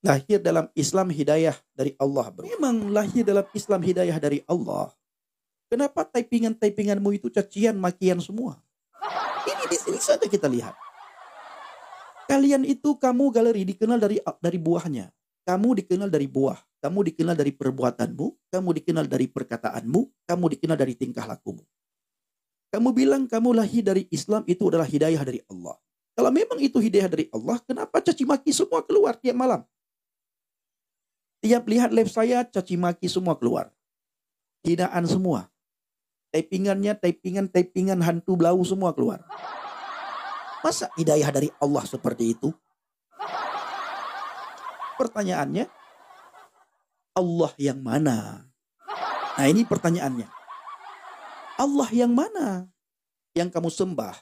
Lahir dalam Islam hidayah dari Allah, bro. Memang lahir dalam Islam hidayah dari Allah. Kenapa typingan-typinganmu itu cacian, makian semua? Ini di sini saja kita lihat. Kalian itu, kamu galeri dikenal dari buahnya. Kamu dikenal dari buah. Kamu dikenal dari perbuatanmu. Kamu dikenal dari perkataanmu. Kamu dikenal dari tingkah lakumu. Kamu bilang kamu lahir dari Islam, itu adalah hidayah dari Allah. Kalau memang itu hidayah dari Allah, kenapa caci maki semua keluar tiap malam? Tiap lihat live saya, caci maki semua keluar. Hinaan semua. Typingan hantu blau semua keluar. Masa hidayah dari Allah seperti itu? Pertanyaannya, Allah yang mana? Nah, ini pertanyaannya. Allah yang mana yang kamu sembah?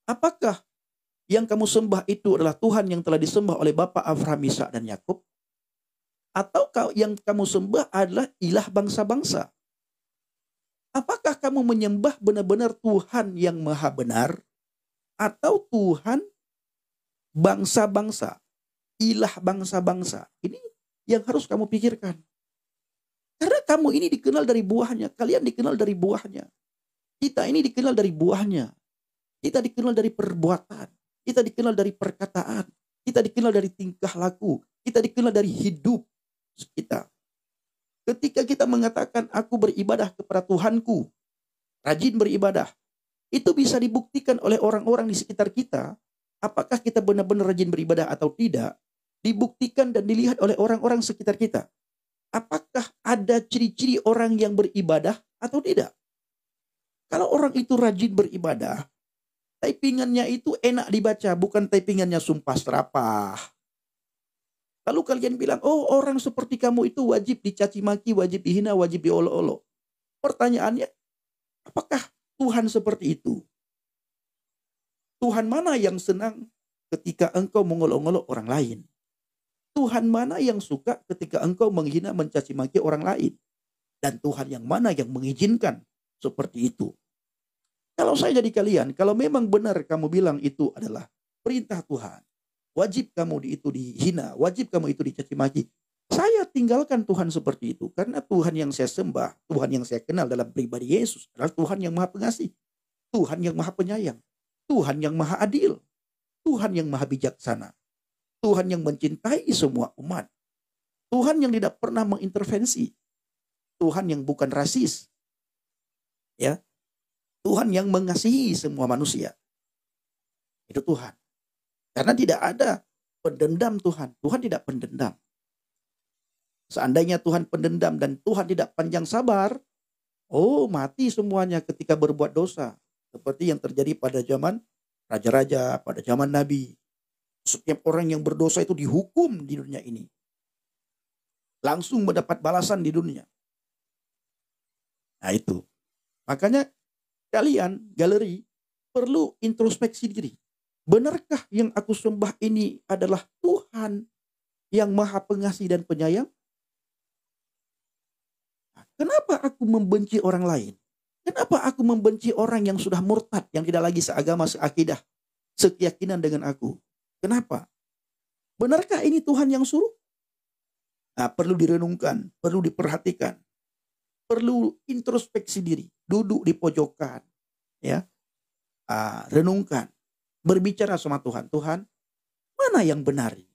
Apakah yang kamu sembah itu adalah Tuhan yang telah disembah oleh Bapak Abraham, Ishak dan Yakub? Atau yang kamu sembah adalah ilah bangsa-bangsa? Apakah kamu menyembah benar-benar Tuhan yang maha benar? Atau Tuhan bangsa-bangsa? Ilah bangsa-bangsa? Ini yang harus kamu pikirkan. Karena kamu ini dikenal dari buahnya. Kalian dikenal dari buahnya. Kita ini dikenal dari buahnya. Kita dikenal dari perbuatan. Kita dikenal dari perkataan. Kita dikenal dari tingkah laku. Kita dikenal dari hidup kita. Ketika kita mengatakan aku beribadah kepada Tuhanku, rajin beribadah, itu bisa dibuktikan oleh orang-orang di sekitar kita. Apakah kita benar-benar rajin beribadah atau tidak, dibuktikan dan dilihat oleh orang-orang sekitar kita. Apakah ada ciri-ciri orang yang beribadah atau tidak? Kalau orang itu rajin beribadah, typingannya itu enak dibaca, bukan typingannya sumpah serapah. Lalu kalian bilang, oh orang seperti kamu itu wajib dicaci maki, wajib dihina, wajib diolok-olok. Pertanyaannya, apakah Tuhan seperti itu? Tuhan mana yang senang ketika engkau mengolok-olok orang lain? Tuhan mana yang suka ketika engkau menghina, mencaci maki orang lain? Dan Tuhan yang mana yang mengizinkan seperti itu? Kalau saya jadi kalian, kalau memang benar kamu bilang itu adalah perintah Tuhan, wajib kamu itu dihina, wajib kamu itu dicaci maki, saya tinggalkan Tuhan seperti itu. Karena Tuhan yang saya sembah, Tuhan yang saya kenal dalam pribadi Yesus adalah Tuhan yang maha pengasih, Tuhan yang maha penyayang, Tuhan yang maha adil, Tuhan yang maha bijaksana, Tuhan yang mencintai semua umat, Tuhan yang tidak pernah mengintervensi, Tuhan yang bukan rasis, ya, Tuhan yang mengasihi semua manusia. Itu Tuhan. Karena tidak ada pendendam Tuhan. Tuhan tidak pendendam. Seandainya Tuhan pendendam dan Tuhan tidak panjang sabar, oh mati semuanya ketika berbuat dosa. Seperti yang terjadi pada zaman raja-raja, pada zaman Nabi. Setiap orang yang berdosa itu dihukum di dunia ini. Langsung mendapat balasan di dunia. Nah itu. Makanya kalian, galeri, perlu introspeksi diri. Benarkah yang aku sembah ini adalah Tuhan yang maha pengasih dan penyayang? Kenapa aku membenci orang lain? Kenapa aku membenci orang yang sudah murtad, yang tidak lagi seagama, seakidah, sekeyakinan dengan aku? Kenapa? Benarkah ini Tuhan yang suruh? Nah, perlu direnungkan, perlu diperhatikan, perlu introspeksi diri, duduk di pojokan, ya, renungkan, berbicara sama Tuhan. Tuhan, mana yang benar ini?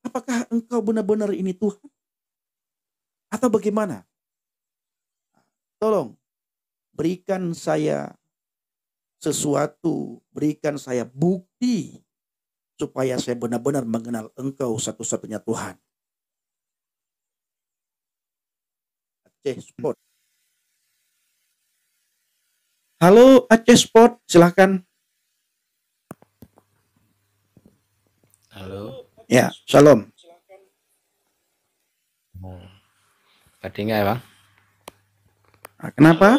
Apakah engkau benar-benar ini Tuhan? Atau bagaimana? Tolong, berikan saya sesuatu, berikan saya bukti, supaya saya benar-benar mengenal engkau satu-satunya Tuhan. Aceh Sport. Halo Aceh Sport, silahkan. Halo. Ya, shalom. Pak Tinggal ya, Bang? Nah, kenapa?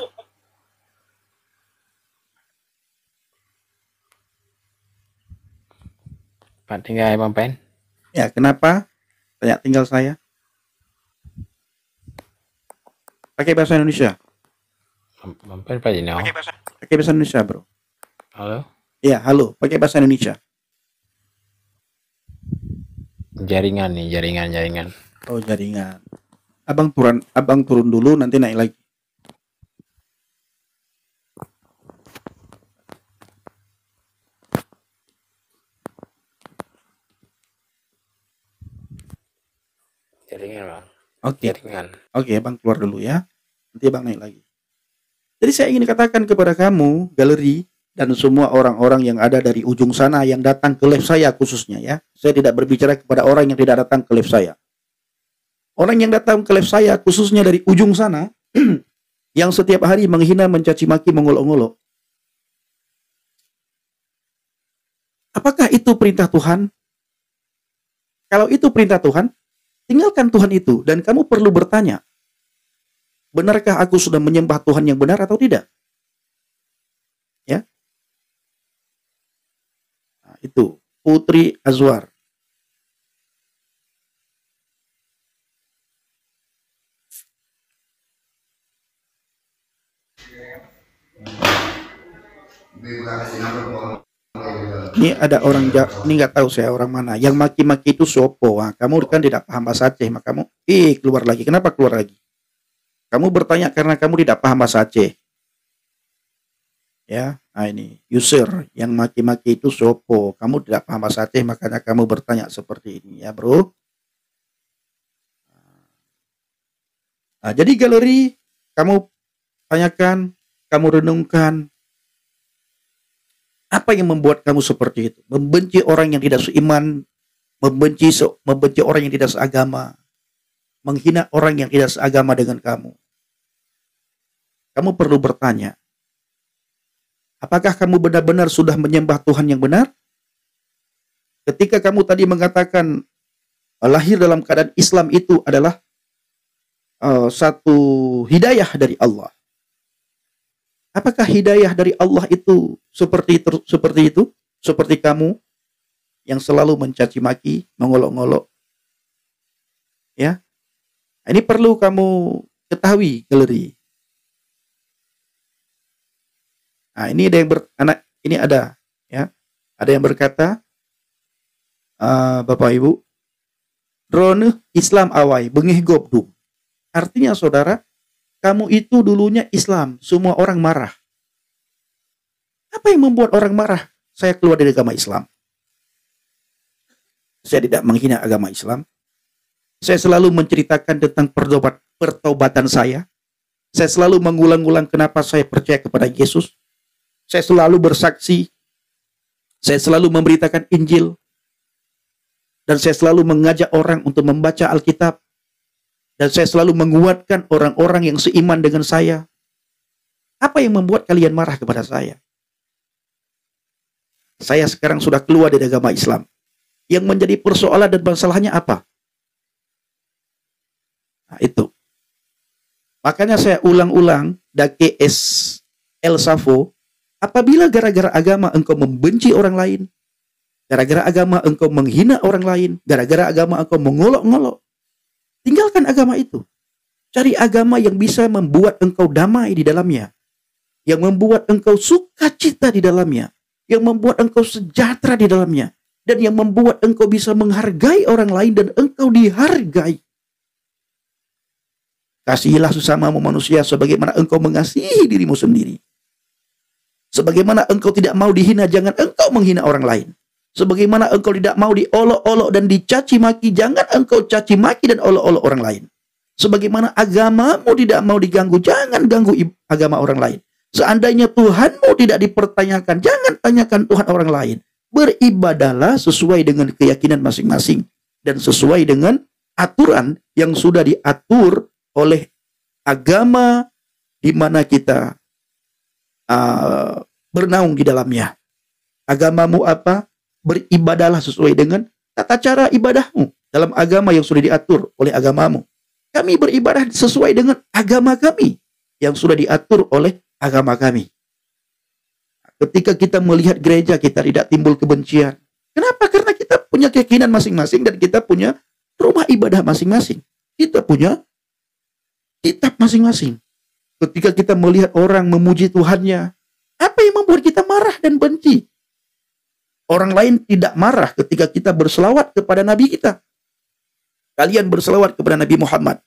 Pak Tinggal ya, Bang Pen? Ya, kenapa? Tanya tinggal saya. Pakai bahasa Indonesia. Bang Pen Pak Jino. Pakai bahasa Indonesia, bro. Halo. Ya, halo. Pakai bahasa Indonesia. Jaringan nih, jaringan. Oh, jaringan. Abang turun dulu, nanti naik lagi. Jaringan, Bang. Oke. Jaringan. Oke, abang keluar dulu ya. Nanti abang naik lagi. Jadi saya ingin katakan kepada kamu, galeri, dan semua orang-orang yang ada dari ujung sana yang datang ke live saya khususnya ya. Saya tidak berbicara kepada orang yang tidak datang ke live saya. Orang yang datang ke live saya khususnya dari ujung sana, yang setiap hari menghina, mencaci maki, mengolok-ngolok. Apakah itu perintah Tuhan? Kalau itu perintah Tuhan, tinggalkan Tuhan itu dan kamu perlu bertanya, benarkah aku sudah menyembah Tuhan yang benar atau tidak? Ya. Nah, itu Putri Azwar. Ini ada orang ini nggak tahu saya orang mana. Yang maki-maki itu sopo. Nah, kamu kan tidak paham bahasa Aceh, maka kamu keluar lagi. Kenapa keluar lagi? Kamu bertanya karena kamu tidak paham bahasa Aceh. Ya, nah ini user yang maki-maki itu sopo. Kamu tidak paham bahasa Aceh, makanya kamu bertanya seperti ini ya, bro. Nah, jadi galeri, kamu tanyakan, kamu renungkan, apa yang membuat kamu seperti itu? Membenci orang yang tidak seiman, membenci orang yang tidak seagama, menghina orang yang tidak seagama dengan kamu. Kamu perlu bertanya, apakah kamu benar-benar sudah menyembah Tuhan yang benar? Ketika kamu tadi mengatakan lahir dalam keadaan Islam itu adalah satu hidayah dari Allah. Apakah hidayah dari Allah itu seperti itu? Seperti kamu yang selalu mencaci maki, mengolok-ngolok. Ya. Ini perlu kamu ketahui, galeri. Nah, ini ada yang ada yang berkata, Bapak Ibu, drone Islam awai bengih gobdum. Artinya saudara, kamu itu dulunya Islam, semua orang marah. Apa yang membuat orang marah? Saya keluar dari agama Islam. Saya tidak menghina agama Islam. Saya selalu menceritakan tentang pertobatan saya. Saya selalu mengulang-ulang kenapa saya percaya kepada Yesus. Saya selalu bersaksi. Saya selalu memberitakan Injil. Dan saya selalu mengajak orang untuk membaca Alkitab. Dan saya selalu menguatkan orang-orang yang seiman dengan saya. Apa yang membuat kalian marah kepada saya? Saya sekarang sudah keluar dari agama Islam. Yang menjadi persoalan dan masalahnya apa? Nah, itu. Makanya saya ulang-ulang, dake es El Safo, apabila gara-gara agama engkau membenci orang lain, gara-gara agama engkau menghina orang lain, gara-gara agama engkau mengolok-ngolok, tinggalkan agama itu. Cari agama yang bisa membuat engkau damai di dalamnya. Yang membuat engkau sukacita di dalamnya. Yang membuat engkau sejahtera di dalamnya. Dan yang membuat engkau bisa menghargai orang lain dan engkau dihargai. Kasihilah sesamamu manusia sebagaimana engkau mengasihi dirimu sendiri. Sebagaimana engkau tidak mau dihina, jangan engkau menghina orang lain. Sebagaimana engkau tidak mau diolok-olok dan dicaci maki, jangan engkau caci maki dan olok-olok orang lain. Sebagaimana agamamu tidak mau diganggu, jangan ganggu agama orang lain. Seandainya Tuhanmu tidak dipertanyakan, jangan tanyakan Tuhan orang lain. Beribadahlah sesuai dengan keyakinan masing-masing dan sesuai dengan aturan yang sudah diatur oleh agama di mana kita bernaung di dalamnya. Agamamu apa? Beribadahlah sesuai dengan tata cara ibadahmu dalam agama yang sudah diatur oleh agamamu. Kami beribadah sesuai dengan agama kami yang sudah diatur oleh agama kami. Ketika kita melihat gereja, kita tidak timbul kebencian. Kenapa? Karena kita punya keyakinan masing-masing dan kita punya rumah ibadah masing-masing. Kita punya kitab masing-masing. Ketika kita melihat orang memuji Tuhannya, apa yang membuat kita marah dan benci? Orang lain tidak marah ketika kita berselawat kepada Nabi kita. Kalian berselawat kepada Nabi Muhammad.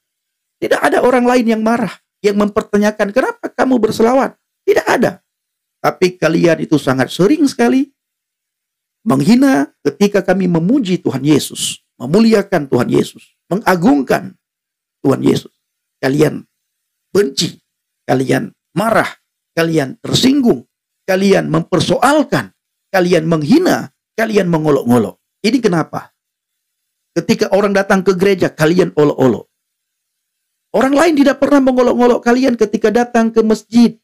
Tidak ada orang lain yang marah, yang mempertanyakan kenapa kamu berselawat. Tidak ada. Tapi kalian itu sangat sering sekali menghina ketika kami memuji Tuhan Yesus, memuliakan Tuhan Yesus, mengagungkan Tuhan Yesus. Kalian benci, kalian marah, kalian tersinggung, kalian mempersoalkan, kalian menghina, kalian mengolok-olok. Ini kenapa? Ketika orang datang ke gereja, kalian olok-olok. Orang lain tidak pernah mengolok-olok kalian ketika datang ke masjid.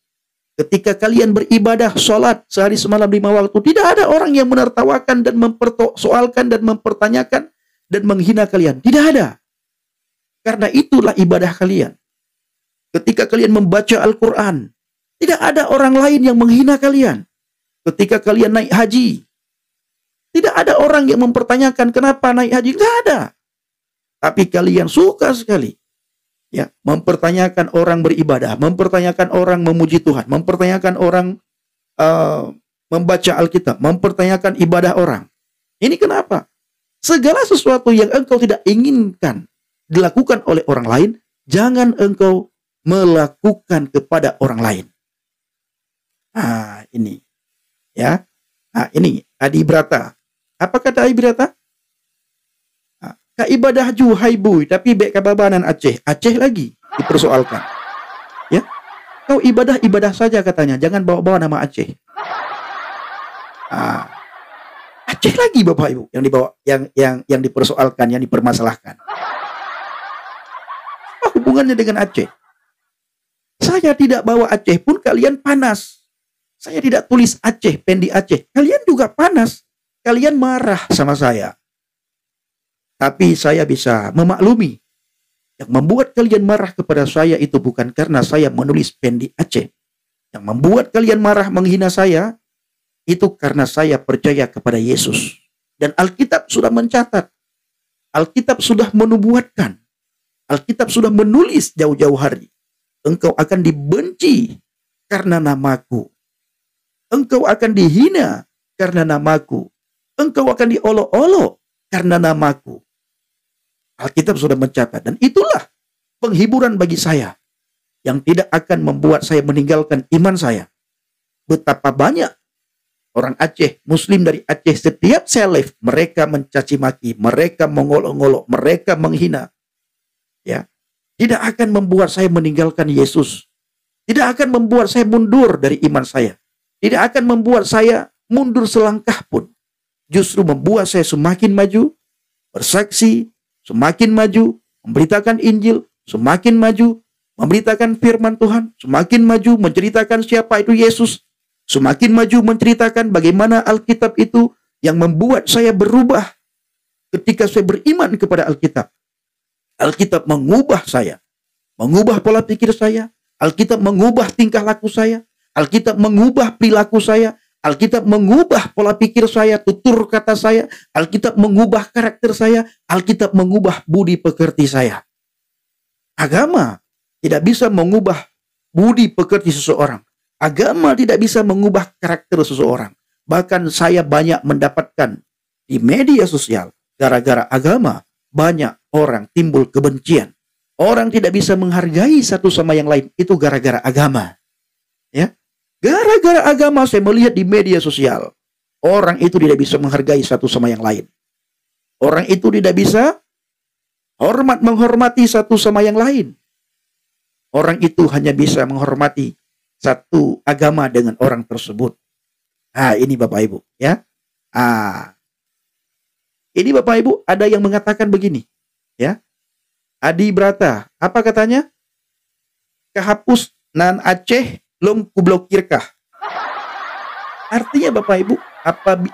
Ketika kalian beribadah, sholat sehari semalam 5 waktu. Tidak ada orang yang menertawakan dan mempersoalkan dan mempertanyakan dan menghina kalian. Tidak ada. Karena itulah ibadah kalian. Ketika kalian membaca Al-Quran, tidak ada orang lain yang menghina kalian. Ketika kalian naik haji, tidak ada orang yang mempertanyakan kenapa naik haji. Tidak ada. Tapi kalian suka sekali ya, mempertanyakan orang beribadah, mempertanyakan orang memuji Tuhan, mempertanyakan orang membaca Alkitab, mempertanyakan ibadah orang. Ini kenapa? Segala sesuatu yang engkau tidak inginkan dilakukan oleh orang lain, jangan engkau melakukan kepada orang lain. Ini ya. Ini Adi Brata. Apa kata Adi Brata? Ka ibadah ju hai bui, tapi bek kababanan Aceh. Aceh lagi dipersoalkan. Ya. Kau ibadah saja katanya, jangan bawa-bawa nama Aceh. Aceh lagi Bapak Ibu yang dibawa, yang dipersoalkan, yang dipermasalahkan. Apa hubungannya dengan Aceh? Saya tidak bawa Aceh pun kalian panas. Saya tidak tulis Aceh, Pendi Aceh. Kalian juga panas. Kalian marah sama saya. Tapi saya bisa memaklumi. Yang membuat kalian marah kepada saya itu bukan karena saya menulis Pendi Aceh. Yang membuat kalian marah menghina saya, itu karena saya percaya kepada Yesus. Dan Alkitab sudah mencatat. Alkitab sudah menubuatkan. Alkitab sudah menulis jauh-jauh hari. Engkau akan dibenci karena namaku. Engkau akan dihina karena namaku. Engkau akan diolok-olok karena namaku. Alkitab sudah mencatat. Dan itulah penghiburan bagi saya. Yang tidak akan membuat saya meninggalkan iman saya. Betapa banyak orang Aceh, Muslim dari Aceh, setiap saya live, mereka mencaci maki, mereka mengolok-olok, mereka menghina. Ya, tidak akan membuat saya meninggalkan Yesus. Tidak akan membuat saya mundur dari iman saya. Tidak akan membuat saya mundur selangkah pun. Justru membuat saya semakin maju, bersaksi, semakin maju, memberitakan Injil, semakin maju, memberitakan firman Tuhan, semakin maju, menceritakan siapa itu Yesus, semakin maju menceritakan bagaimana Alkitab itu yang membuat saya berubah ketika saya beriman kepada Alkitab. Alkitab mengubah saya, mengubah pola pikir saya, Alkitab mengubah tingkah laku saya, Alkitab mengubah perilaku saya, Alkitab mengubah pola pikir saya, tutur kata saya, Alkitab mengubah karakter saya, Alkitab mengubah budi pekerti saya. Agama tidak bisa mengubah budi pekerti seseorang. Agama tidak bisa mengubah karakter seseorang. Bahkan saya banyak mendapatkan di media sosial, gara-gara agama, banyak orang timbul kebencian. Orang tidak bisa menghargai satu sama yang lain. Itu gara-gara agama. Ya, gara-gara agama saya melihat di media sosial. Orang itu tidak bisa menghargai satu sama yang lain. Orang itu tidak bisa menghormati satu sama yang lain. Orang itu hanya bisa menghormati satu agama dengan orang tersebut. Ini Bapak Ibu, ya. Ini Bapak Ibu, ada yang mengatakan begini, ya. Adi Brata, apa katanya? Kehapus nan Aceh lom kublokirkah. Artinya Bapak Ibu,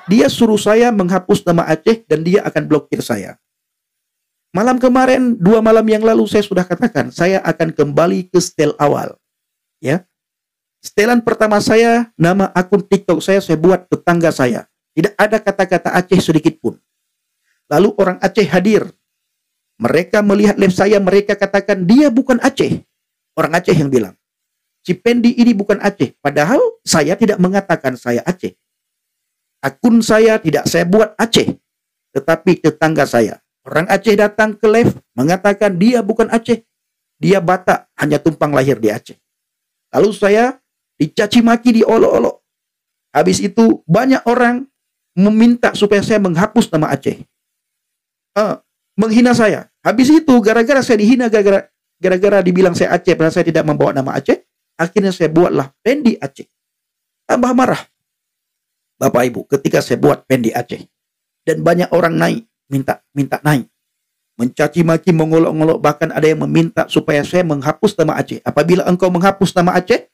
dia suruh saya menghapus nama Aceh dan dia akan blokir saya. Malam kemarin, 2 malam yang lalu saya sudah katakan, saya akan kembali ke setel awal. Ya. Setelan pertama saya, nama akun TikTok saya buat tetangga saya. Tidak ada kata-kata Aceh sedikit pun. Lalu orang Aceh hadir. Mereka melihat live saya, mereka katakan dia bukan Aceh. Orang Aceh yang bilang, si Pendi ini bukan Aceh. Padahal saya tidak mengatakan saya Aceh. Akun saya tidak saya buat Aceh, tetapi tetangga saya. Orang Aceh datang ke live mengatakan dia bukan Aceh, dia Batak, hanya tumpang lahir di Aceh. Lalu saya dicaci maki, diolok-olok. Habis itu banyak orang meminta supaya saya menghapus nama Aceh. Menghina saya. Habis itu gara-gara saya dihina, gara-gara dibilang saya Aceh, padahal saya tidak membawa nama Aceh, akhirnya saya buatlah Pendi Aceh. Tambah marah Bapak Ibu ketika saya buat Pendi Aceh. Dan banyak orang minta naik. Mencaci maki, mengolok-olok, bahkan ada yang meminta supaya saya menghapus nama Aceh. Apabila engkau menghapus nama Aceh,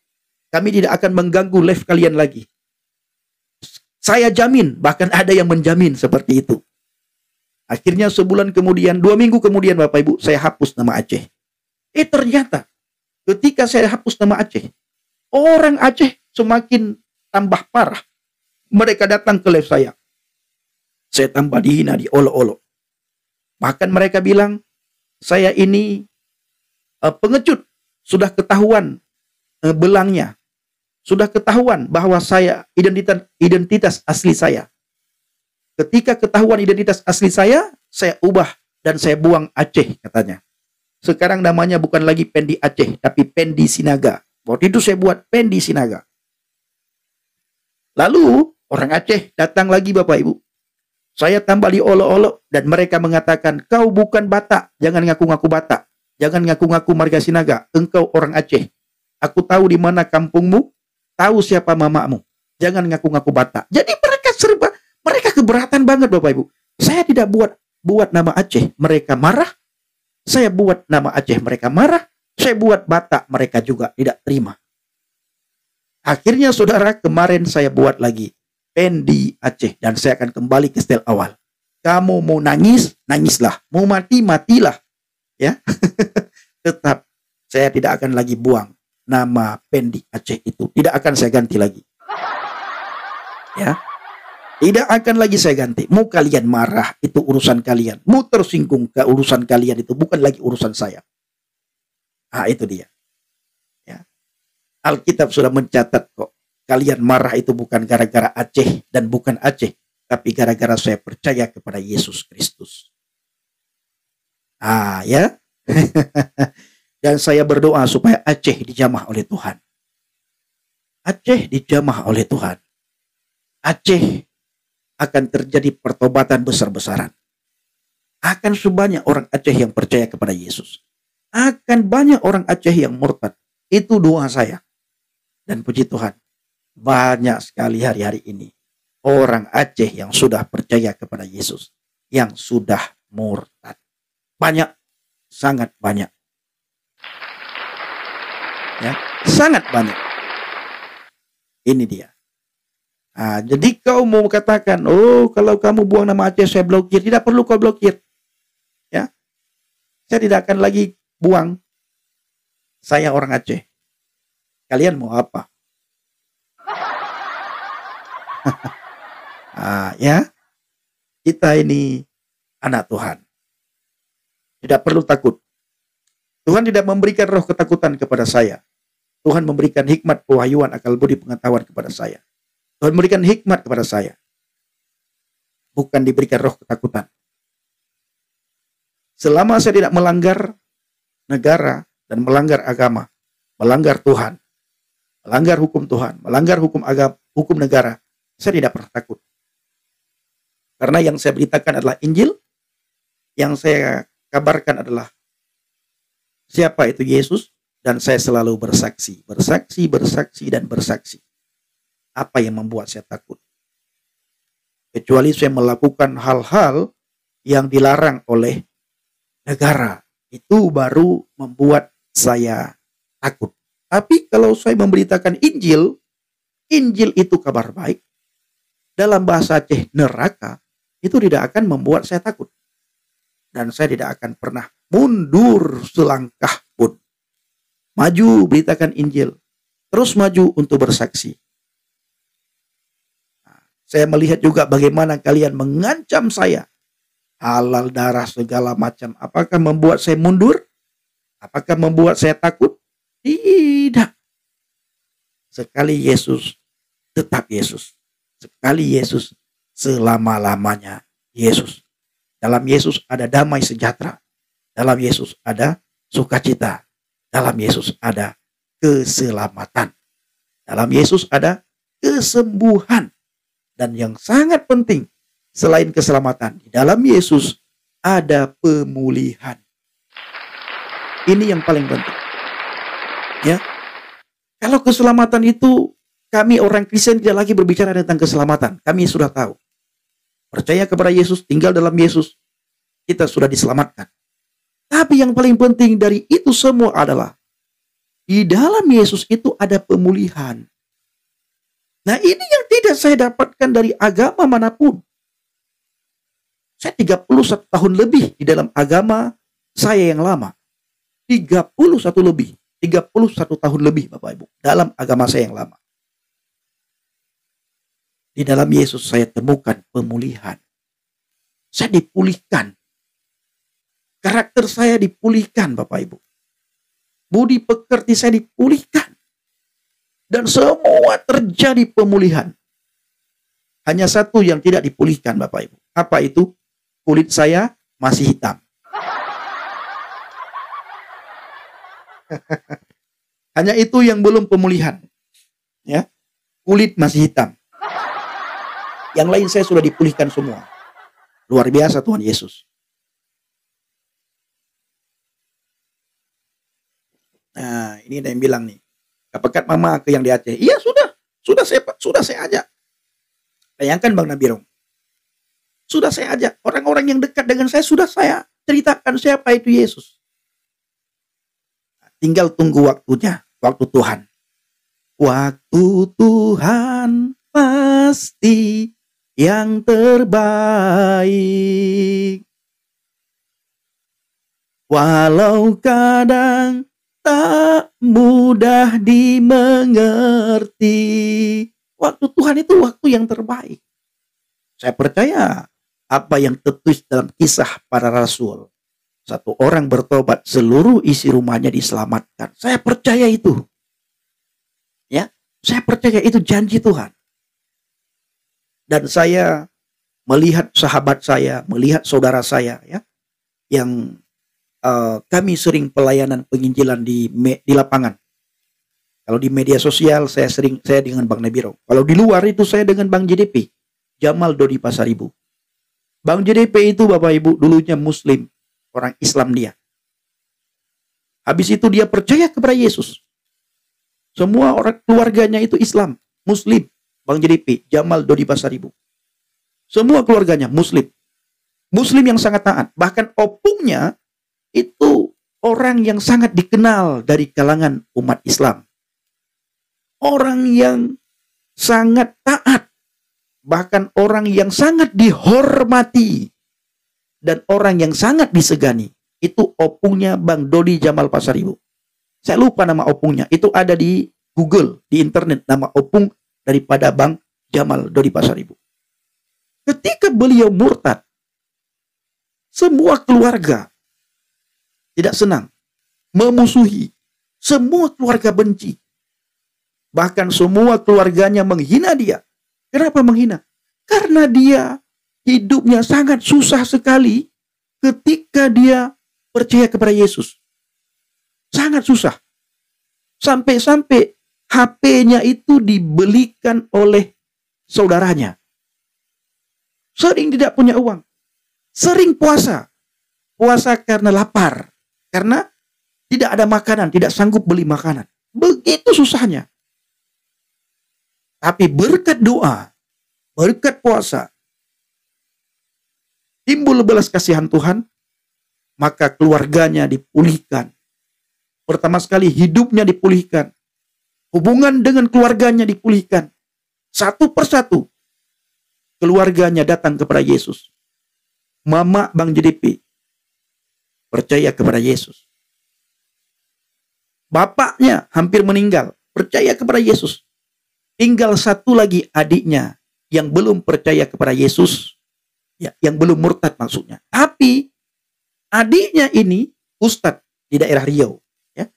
kami tidak akan mengganggu live kalian lagi. Saya jamin, bahkan ada yang menjamin seperti itu. Akhirnya sebulan kemudian, 2 minggu kemudian Bapak Ibu, saya hapus nama Aceh. Ternyata ketika saya hapus nama Aceh, orang Aceh semakin tambah parah. Mereka datang ke live saya. Saya tambah dihina, diolok-olok. Bahkan mereka bilang, saya ini pengecut. Sudah ketahuan belangnya. Sudah ketahuan bahwa saya identitas asli saya. Ketika ketahuan identitas asli saya ubah dan saya buang Aceh katanya. Sekarang namanya bukan lagi Pendi Aceh, tapi Pendi Sinaga. Waktu itu saya buat Pendi Sinaga. Lalu orang Aceh datang lagi Bapak Ibu. Saya tambah diolok-olok dan mereka mengatakan, kau bukan Batak, jangan ngaku-ngaku Batak. Jangan ngaku-ngaku marga Sinaga, engkau orang Aceh. Aku tahu di mana kampungmu, tahu siapa mamamu. Jangan ngaku-ngaku Batak. Jadi mereka keberatan banget Bapak Ibu. Saya tidak buat nama Aceh, mereka marah. Saya buat nama Aceh, mereka marah. Saya buat Batak, mereka juga tidak terima. Akhirnya saudara, kemarin saya buat lagi Pendi Aceh dan saya akan kembali ke style awal. Kamu mau nangis, nangislah. Mau mati, matilah. Ya. Tetap saya tidak akan lagi buang nama Pendi Aceh itu. Tidak akan saya ganti lagi. Ya. Tidak akan lagi saya ganti. Mau kalian marah, itu urusan kalian. Mau tersinggung, ke urusan kalian, itu bukan lagi urusan saya. Itu dia. Ya. Alkitab sudah mencatat kok. Kalian marah itu bukan gara-gara Aceh dan bukan Aceh, tapi gara-gara saya percaya kepada Yesus Kristus. Ya. Dan saya berdoa supaya Aceh dijamah oleh Tuhan. Aceh dijamah oleh Tuhan. Aceh akan terjadi pertobatan besar-besaran. Akan sebanyak orang Aceh yang percaya kepada Yesus. Akan banyak orang Aceh yang murtad. Itu doa saya. Dan puji Tuhan, banyak sekali hari-hari ini orang Aceh yang sudah percaya kepada Yesus, yang sudah murtad. Banyak, sangat banyak. Ya, sangat banyak. Ini dia. Jadi kau mau katakan, oh kalau kamu buang nama Aceh saya blokir. Tidak perlu kau blokir. Ya, saya tidak akan lagi buang. Saya orang Aceh. Kalian mau apa? Ya, kita ini anak Tuhan. Tidak perlu takut. Tuhan tidak memberikan roh ketakutan kepada saya. Tuhan memberikan hikmat, pewahyuan, akal budi, pengetahuan kepada saya. Tuhan memberikan hikmat kepada saya. Bukan diberikan roh ketakutan. Selama saya tidak melanggar negara dan melanggar agama, melanggar Tuhan, melanggar hukum Tuhan, melanggar hukum agama, hukum negara, saya tidak pernah takut. Karena yang saya beritakan adalah Injil, yang saya kabarkan adalah siapa itu Yesus, dan saya selalu bersaksi, dan bersaksi. Apa yang membuat saya takut? Kecuali saya melakukan hal-hal yang dilarang oleh negara, itu baru membuat saya takut. Tapi kalau saya memberitakan Injil, Injil itu kabar baik, dalam bahasa Aceh neraka, itu tidak akan membuat saya takut. Dan saya tidak akan pernah mundur selangkah pun. Maju beritakan Injil, terus maju untuk bersaksi. Saya melihat juga bagaimana kalian mengancam saya. Halal darah segala macam. Apakah membuat saya mundur? Apakah membuat saya takut? Tidak. Sekali Yesus, tetap Yesus. sekali Yesus, selama-lamanya Yesus. Dalam Yesus ada damai sejahtera. Dalam Yesus ada sukacita. Dalam Yesus ada keselamatan. Dalam Yesus ada kesembuhan. Dan yang sangat penting, selain keselamatan, di dalam Yesus ada pemulihan. Ini yang paling penting. Ya. Kalau keselamatan itu, kami orang Kristen tidak lagi berbicara tentang keselamatan. Kami sudah tahu. Percaya kepada Yesus, tinggal dalam Yesus, kita sudah diselamatkan. Tapi yang paling penting dari itu semua adalah di dalam Yesus itu ada pemulihan. Nah, ini yang tidak saya dapatkan dari agama manapun. Saya 31 tahun lebih di dalam agama saya yang lama. 31 lebih. 31 tahun lebih Bapak Ibu. Dalam agama saya yang lama. Di dalam Yesus saya temukan pemulihan. Saya dipulihkan. Karakter saya dipulihkan Bapak Ibu. Budi pekerti saya dipulihkan. Dan semua terjadi pemulihan. Hanya satu yang tidak dipulihkan Bapak Ibu. Apa itu? Kulit saya masih hitam. Hanya itu yang belum pemulihan. Ya. Kulit masih hitam. Yang lain saya sudah dipulihkan semua. Luar biasa Tuhan Yesus. Nah, ini ada yang bilang nih. Apakah mama ke yang di Aceh? Iya sudah saya ajak. Bayangkan Bang Nabirong. Sudah saya ajak. Orang-orang yang dekat dengan saya sudah saya ceritakan siapa itu Yesus. Tinggal tunggu waktunya, waktu Tuhan. Waktu Tuhan pasti yang terbaik. Walau kadang tak mudah dimengerti. Waktu Tuhan itu waktu yang terbaik. Saya percaya apa yang tertulis dalam Kisah Para Rasul. Satu orang bertobat, seluruh isi rumahnya diselamatkan. Saya percaya itu. Ya, saya percaya itu janji Tuhan. Dan saya melihat sahabat saya, melihat saudara saya, ya, yang kami sering pelayanan penginjilan di lapangan. Kalau di media sosial saya dengan Bang Nabiro. Kalau di luar itu saya dengan Bang JDP, Jamal Dodi Pasaribu. Bang JDP itu Bapak Ibu dulunya Muslim, orang Islam dia. Habis itu dia percaya kepada Yesus. Semua orang keluarganya itu Islam, Muslim. Bang JDP, Jamal Dodi Pasaribu. Semua keluarganya Muslim. Muslim yang sangat taat. Bahkan opungnya itu orang yang sangat dikenal dari kalangan umat Islam. Orang yang sangat taat. Bahkan orang yang sangat dihormati. Dan orang yang sangat disegani. Itu opungnya Bang Dodi Jamal Pasaribu. Saya lupa nama opungnya. Itu ada di Google, di internet. Nama opung daripada Bang Jamal Dodi Pasaribu. Ketika beliau murtad, semua keluarga tidak senang, memusuhi, semua keluarga benci. Bahkan semua keluarganya menghina dia. Kenapa menghina? Karena dia hidupnya sangat susah sekali ketika dia percaya kepada Yesus. Sangat susah. Sampai-sampai HP-nya itu dibelikan oleh saudaranya. Sering tidak punya uang. Sering puasa. Puasa karena lapar. Karena tidak ada makanan, tidak sanggup beli makanan. Begitu susahnya. Tapi berkat doa, berkat puasa, timbul belas kasihan Tuhan, maka keluarganya dipulihkan. Pertama sekali hidupnya dipulihkan. Hubungan dengan keluarganya dipulihkan. Satu persatu. Keluarganya datang kepada Yesus. Mama Bang JDP percaya kepada Yesus. Bapaknya hampir meninggal. Percaya kepada Yesus. Tinggal satu lagi adiknya yang belum percaya kepada Yesus. Ya, yang belum murtad maksudnya. Tapi adiknya ini ustadz di daerah Riau. Ya,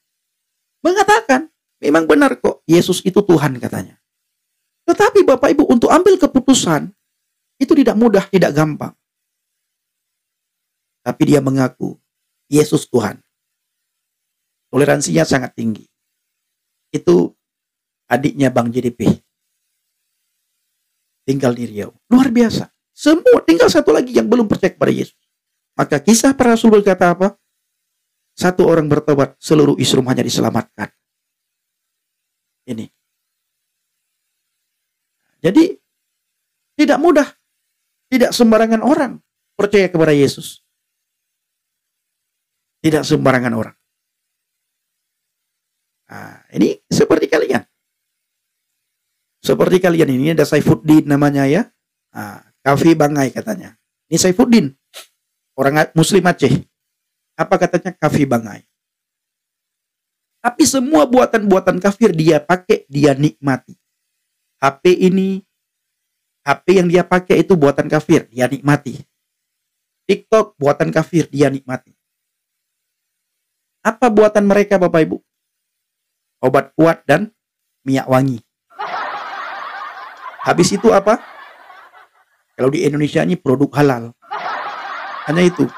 mengatakan memang benar kok Yesus itu Tuhan katanya. Tetapi Bapak Ibu, untuk ambil keputusan itu tidak mudah, tidak gampang. Tapi dia mengaku Yesus Tuhan. Toleransinya sangat tinggi. Itu adiknya Bang JDP. Tinggal di Riau. Luar biasa. Semua, tinggal satu lagi yang belum percaya kepada Yesus. Maka kisah para rasul berkata apa? Satu orang bertobat, seluruh isi rumahnya diselamatkan. Ini. Jadi, tidak mudah. Tidak sembarangan orang percaya kepada Yesus. Tidak sembarangan orang. Nah, ini seperti kalian. Seperti kalian ini ada Saifuddin namanya ya. Nah, Kafi Bangai katanya. Ini Saifuddin. Orang Muslim Aceh. Apa katanya? Kafi Bangai. Tapi semua buatan-buatan kafir dia pakai, dia nikmati. HP ini, HP yang dia pakai itu buatan kafir, dia nikmati. TikTok buatan kafir, dia nikmati. Apa buatan mereka Bapak Ibu? Obat kuat dan minyak wangi. Habis itu apa? Kalau di Indonesia ini produk halal. Hanya itu.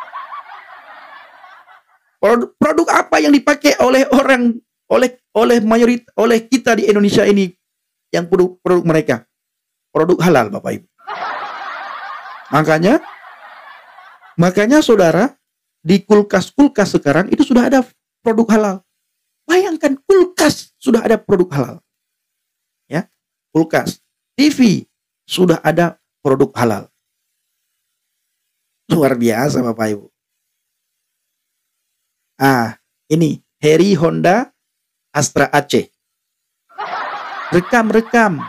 Produk apa yang dipakai oleh orang, oleh kita di Indonesia ini yang produk mereka? Produk halal Bapak Ibu. Makanya saudara, di kulkas-kulkas sekarang itu sudah ada produk halal. Bayangkan kulkas sudah ada produk halal. Ya, kulkas, TV sudah ada produk halal. Luar biasa Bapak Ibu. Ini Heri Honda Astra Aceh. Rekam.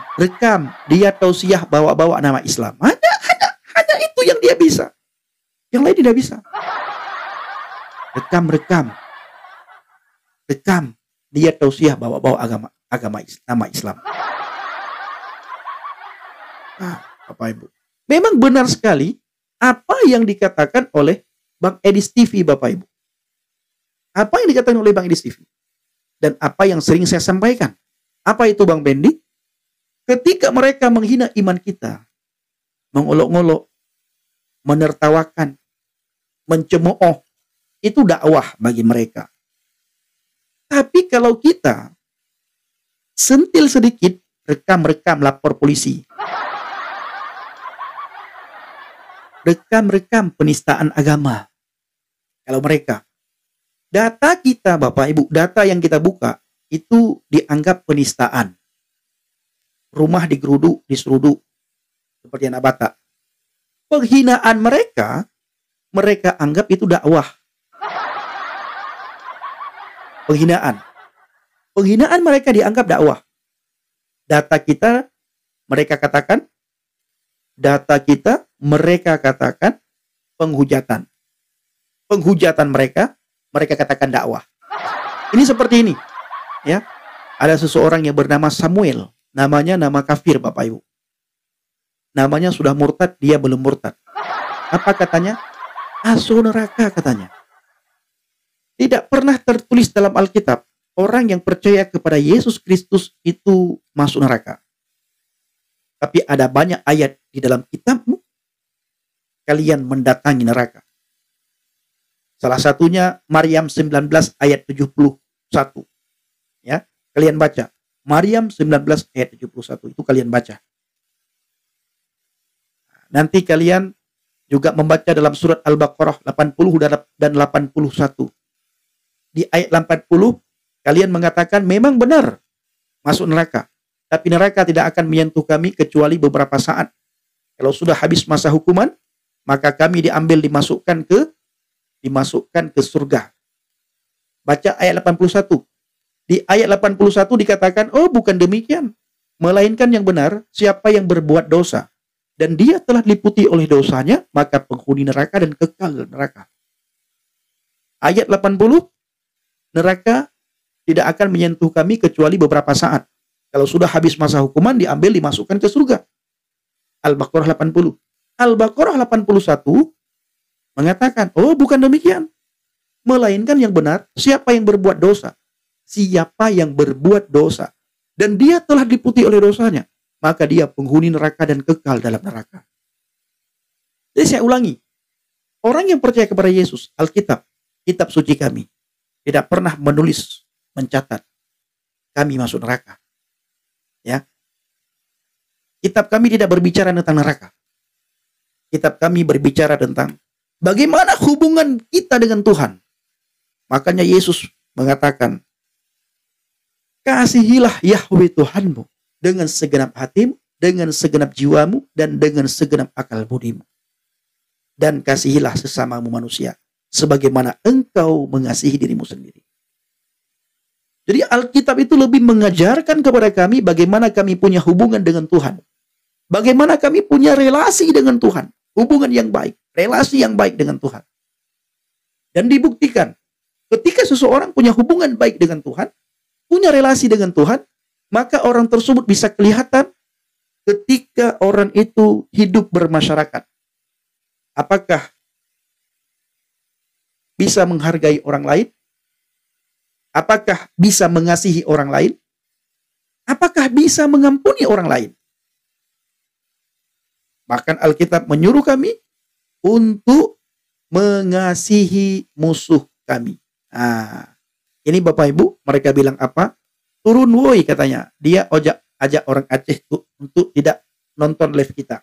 Dia tausiah bawa-bawa nama Islam. Hanya itu yang dia bisa. Yang lain tidak bisa. Rekam. Dia tausiah bawa-bawa nama Islam. Bapak Ibu. Memang benar sekali apa yang dikatakan oleh Bang Edis TV Bapak Ibu. Apa yang dikatakan oleh Bang Edis TV. Dan apa yang sering saya sampaikan. Apa itu Bang Bendi? Ketika mereka menghina iman kita, mengolok-olok, menertawakan, mencemooh, itu dakwah bagi mereka. Tapi kalau kita sentil sedikit, rekam, lapor polisi. Rekam penistaan agama. Kalau mereka. Data kita Bapak Ibu, data yang kita buka, itu dianggap penistaan. Rumah digeruduk, diseruduk. Seperti anak Batak. Penghinaan mereka anggap itu dakwah. Penghinaan mereka dianggap dakwah. Data kita, mereka katakan penghujatan. Penghujatan mereka katakan dakwah. Ini seperti ini. Ya, ada seseorang yang bernama Samuel. Namanya nama kafir Bapak Ibu. Namanya sudah murtad, dia belum murtad. Apa katanya? Masuk neraka katanya. Tidak pernah tertulis dalam Alkitab orang yang percaya kepada Yesus Kristus itu masuk neraka. Tapi ada banyak ayat di dalam kitabmu, kalian mendatangi neraka. Salah satunya Maryam 19 ayat 71. Ya, kalian baca. Maryam 19 ayat 71 itu kalian baca. Nanti kalian juga membaca dalam surat Al-Baqarah 80 dan 81. Di ayat 80 kalian mengatakan memang benar masuk neraka. Tapi neraka tidak akan menyentuh kami kecuali beberapa saat. Kalau sudah habis masa hukuman, maka kami dimasukkan ke surga. Baca ayat 81. Di ayat 81 dikatakan, oh bukan demikian. Melainkan yang benar, siapa yang berbuat dosa. Dan dia telah diliputi oleh dosanya, maka penghuni neraka dan kekal neraka. Ayat 80, neraka tidak akan menyentuh kami kecuali beberapa saat. Kalau sudah habis masa hukuman, dimasukkan ke surga. Al-Baqarah 80. Al-Baqarah 81 mengatakan, oh bukan demikian. Melainkan yang benar, siapa yang berbuat dosa. Siapa yang berbuat dosa. Dan dia telah diliputi oleh dosanya. maka dia penghuni neraka dan kekal dalam neraka. Jadi saya ulangi, orang yang percaya kepada Yesus, Alkitab, kitab suci kami, tidak pernah menulis, mencatat, kami masuk neraka. Ya, kitab kami tidak berbicara tentang neraka. Kitab kami berbicara tentang bagaimana hubungan kita dengan Tuhan. Makanya Yesus mengatakan, kasihilah Yahweh Tuhanmu dengan segenap hatimu, dengan segenap jiwamu, dan dengan segenap akal budimu. Dan kasihilah sesamamu manusia, sebagaimana engkau mengasihi dirimu sendiri. Jadi Alkitab itu lebih mengajarkan kepada kami bagaimana kami punya hubungan dengan Tuhan. Bagaimana kami punya relasi dengan Tuhan. Hubungan yang baik, relasi yang baik dengan Tuhan. Dan dibuktikan, ketika seseorang punya hubungan baik dengan Tuhan, punya relasi dengan Tuhan, maka orang tersebut bisa kelihatan ketika orang itu hidup bermasyarakat. Apakah bisa menghargai orang lain? Apakah bisa mengasihi orang lain? Apakah bisa mengampuni orang lain? Bahkan Alkitab menyuruh kami untuk mengasihi musuh kami. Nah, ini Bapak Ibu, mereka bilang apa? Turun woi katanya. Dia ajak orang Aceh untuk tidak nonton live kita.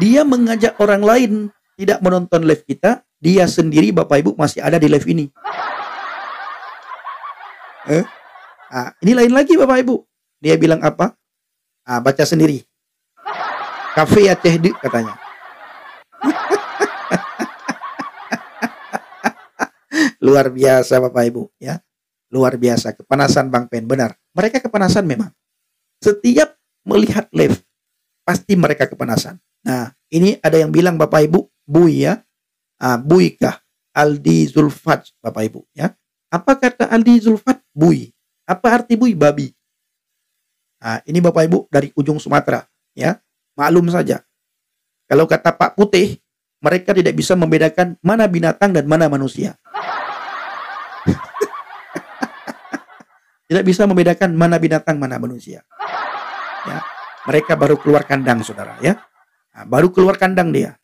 Dia mengajak orang lain tidak menonton live kita. Dia sendiri Bapak Ibu masih ada di live ini. Nah, ini lain lagi Bapak Ibu. Dia bilang apa? Baca sendiri. Kafe Aceh katanya. Luar biasa Bapak Ibu ya. Luar biasa, kepanasan Bang Pen, benar. Mereka kepanasan memang. Setiap melihat live pasti mereka kepanasan. Nah, ini ada yang bilang Bapak Ibu, bui ya. Bui kah? Aldi Zulfat Bapak Ibu ya. Apa kata Aldi Zulfat? Bui. Apa arti bui? Babi. Nah, ini Bapak Ibu dari ujung Sumatera ya. Maklum saja. Kalau kata Pak Putih, mereka tidak bisa membedakan mana binatang dan mana manusia. Tidak bisa membedakan mana binatang, mana manusia. Ya, mereka baru keluar kandang, saudara ya. Nah, baru keluar kandang dia.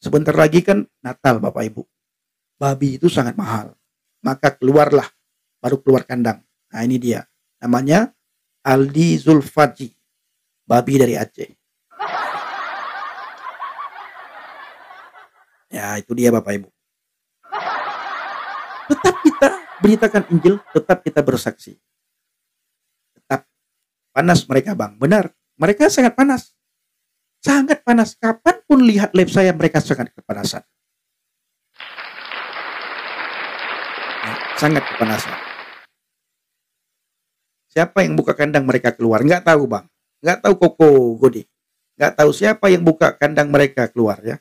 Sebentar lagi kan Natal, Bapak Ibu. Babi itu sangat mahal. Maka keluarlah, baru keluar kandang. Nah, ini dia. Namanya Aldi Zulfaji. Babi dari Aceh. Ya, itu dia Bapak Ibu. Tetap kita beritakan Injil, tetap kita bersaksi. Tetap panas mereka Bang, benar. Mereka sangat panas. Sangat panas. Kapanpun lihat live saya, mereka sangat kepanasan. Ya, sangat kepanasan. Siapa yang buka kandang mereka keluar? Nggak tahu Bang. Nggak tahu Koko Gode. Nggak tahu siapa yang buka kandang mereka keluar ya.